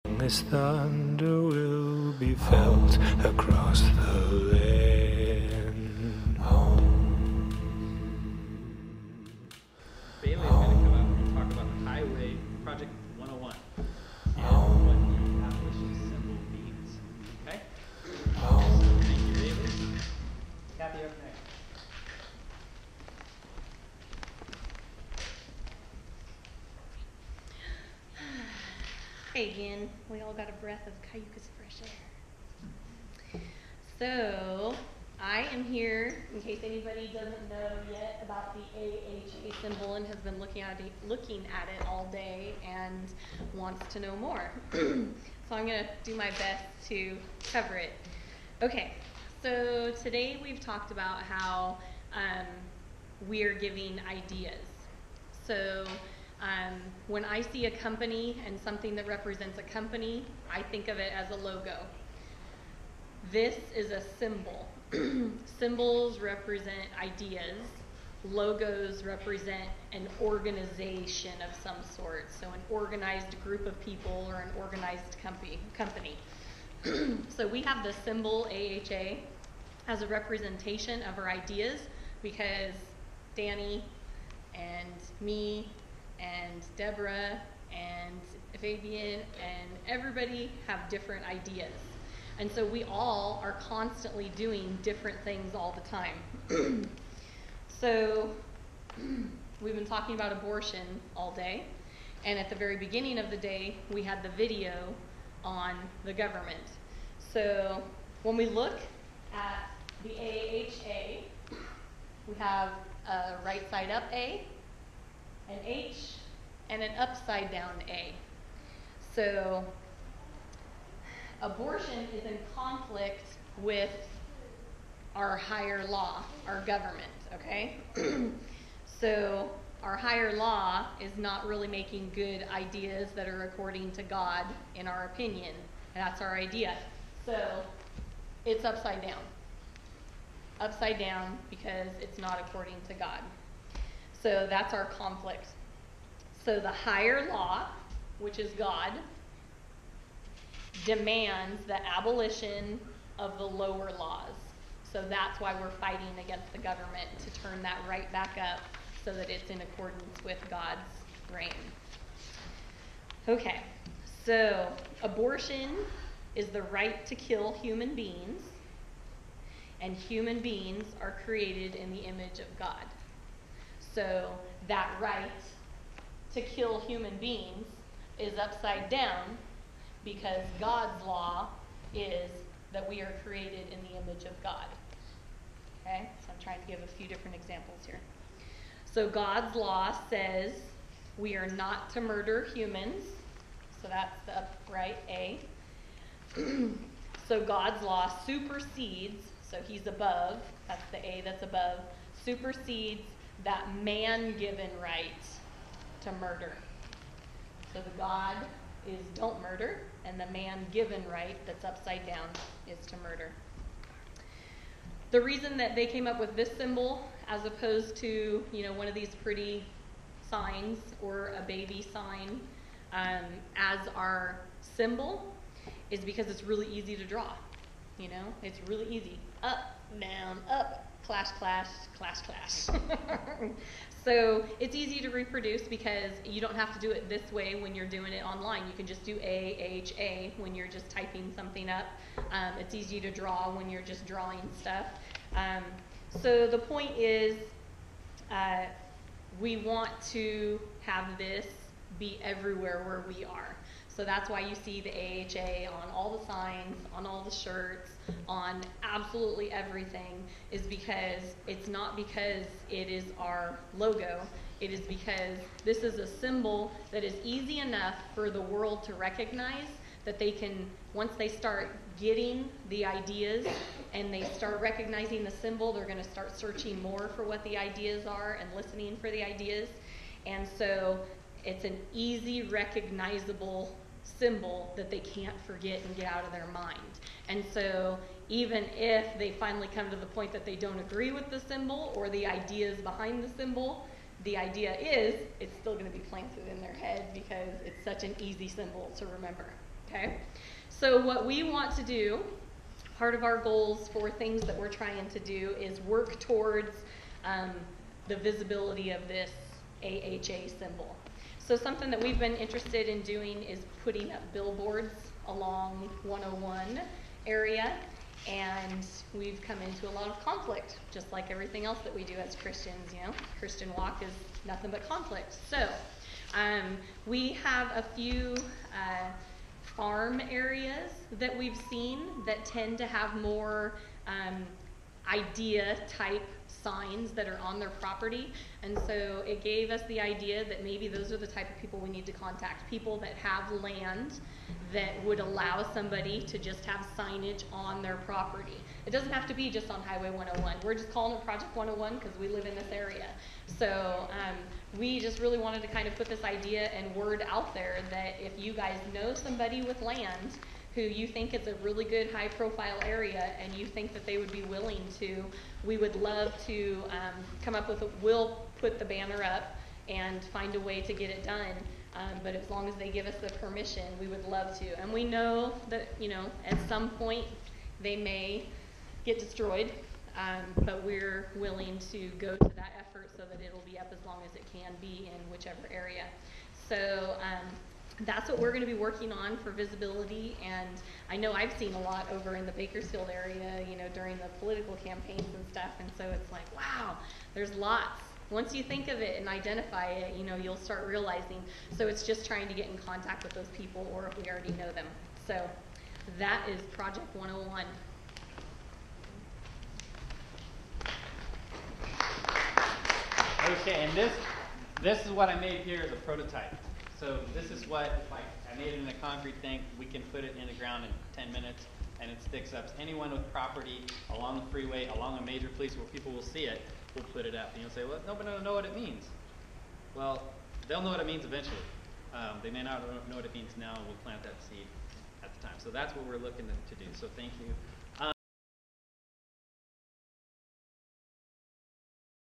This thunder will be felt across the land. Baley is going to come out and talk about the Highway Project 101 and what the abolition symbol means. Okay? Thank you, Baley. Kathy, up next. Hey again, we all got a breath of cayucas fresh air. So, I am here, in case anybody doesn't know yet about the AHA symbol and has been looking at it all day and wants to know more. So I'm going to do my best to cover it. Okay, so today we've talked about how we're giving ideas. So when I see a company and something that represents a company, I think of it as a logo. This is a symbol. Symbols represent ideas. Logos represent an organization of some sort. So an organized group of people or an organized company. So we have the symbol AHA as a representation of our ideas because Danny and me and Deborah and Fabian and everybody have different ideas. And so we all are constantly doing different things all the time. So we've been talking about abortion all day. And at the very beginning of the day, we had the video on the government. So when we look at the AHA, we have a right side up A, an H, and an upside down A. So abortion is in conflict with our higher law, our government, okay? So our higher law is not really making good ideas that are according to God, in our opinion. And that's our idea. So it's upside down. Upside down because it's not according to God. So that's our conflict. So the higher law, which is God, demands the abolition of the lower laws. So that's why we're fighting against the government to turn that right back up so that it's in accordance with God's reign. Okay, so abortion is the right to kill human beings, and human beings are created in the image of God. So that right to kill human beings is upside down because God's law is that we are created in the image of God. Okay, so I'm trying to give a few different examples here. So God's law says we are not to murder humans. So that's the upright A. So God's law supersedes, so he's above, that's the A that's above, supersedes that man-given right to murder. So the God is don't murder, and the man-given right that's upside down is to murder. The reason that they came up with this symbol as opposed to, one of these pretty signs or a baby sign as our symbol is because it's really easy to draw. It's really easy. Up, down, up, clash, clash, clash, clash. So it's easy to reproduce because you don't have to do it this way when you're doing it online. You can just do AHA when you're just typing something up. It's easy to draw when you're just drawing stuff. So the point is we want to have this be everywhere where we are. So that's why you see the AHA on all the signs, on all the shirts, on absolutely everything, is because it's not because it is our logo. It is because this is a symbol that is easy enough for the world to recognize that they can, once they start getting the ideas and they start recognizing the symbol, they're going to start searching more for what the ideas are and listening for the ideas. And so it's an easy, recognizable symbol that they can't forget and get out of their mind. And so even if they finally come to the point that they don't agree with the symbol or the ideas behind the symbol, the idea is it's still going to be planted in their head because it's such an easy symbol to remember. Okay? So what we want to do, part of our goals for things that we're trying to do, is work towards the visibility of this AHA symbol. So something that we've been interested in doing is putting up billboards along 101 area, and we've come into a lot of conflict, just like everything else that we do as Christians. You know, Christian walk is nothing but conflict. So we have a few farm areas that we've seen that tend to have more idea type signs that are on their property, and so it gave us the idea that maybe those are the type of people we need to contact, people that have land that would allow somebody to just have signage on their property. It doesn't have to be just on Highway 101. We're just calling it Project 101 because we live in this area. So we just really wanted to kind of put this idea and word out there that if you guys know somebody with land who you think is a really good high profile area and you think that they would be willing to, we would love to come up with we'll put the banner up and find a way to get it done. But as long as they give us the permission, we would love to. And we know that, you know, at some point they may get destroyed, but we're willing to go to that effort so that it'll be up as long as it can be in whichever area. So that's what we're going to be working on for visibility, and I know I've seen a lot over in the Bakersfield area, you know, during the political campaigns and stuff, and so it's like, wow, there's lots. Once you think of it and identify it, you know, you'll start realizing. So it's just trying to get in contact with those people, or if we already know them. So that is Project 101. Okay, and this is what I made here as a prototype. So this is what, like, I made it in a concrete thing. We can put it in the ground in 10 minutes, and it sticks up. Anyone with property along the freeway, along a major place where people will see it, will put it up. And you'll say, well, nobody will know what it means. Well, they'll know what it means eventually. They may not know what it means now, and we'll plant that seed at the time. So that's what we're looking to do. So thank you